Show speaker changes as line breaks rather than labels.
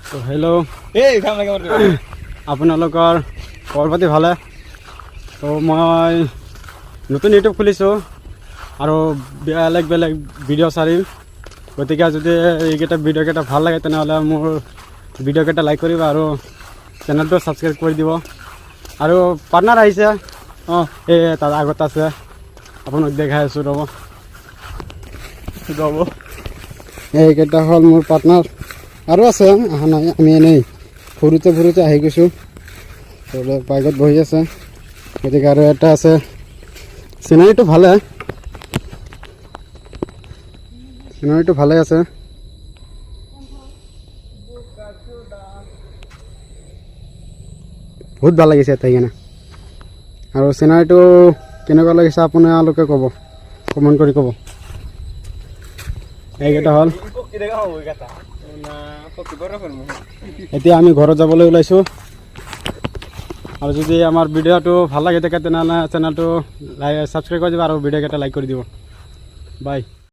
তো হেল্ল' আপোনালোকৰ খবৰ পাতি ভালে? তো মই নতুন ইউটিউব খুলিছোঁ আৰু বেলেগ বেলেগ ভিডিঅ' চাৰিম। গতিকে যদি এইকেইটা ভিডিঅ'কেইটা ভাল লাগে তেনেহ'লে মোৰ ভিডিঅ'কেইটা লাইক কৰিব আৰু চেনেলটো ছাবস্ক্ৰাইব কৰি দিব। আৰু পাৰ্টনাৰ আহিছে, এই তাৰ আগত আছে, আপোনাক দেখাই আছোঁ ৰ'ব। এইকেইটা হ'ল মোৰ পাৰ্টনাৰ, আৰু আছে অহা নাই। আমি এনেই ফুৰোতে ফুৰোতে আহি গৈছোঁ। বাইকত বহি আছে, গতিকে আৰু এটা আছে। চিনাৰীটো ভালে আছে। বহুত ভাল লাগিছে ইয়াত কিনে। আৰু চিনাৰীটো কেনেকুৱা লাগিছে আপোনালোকে ক'ব, কমেণ্ট কৰি ক'ব। এইকেইটা হ'ল। এতিয়া আমি ঘৰত যাবলৈ ওলাইছোঁ। আৰু যদি আমাৰ ভিডিঅ'টো ভাল লাগে থাকে তেনেহ'লে চেনেলটো ছাবস্ক্ৰাইব কৰি দিব আৰু ভিডিঅ'কেইটা লাইক কৰি দিব। বাই।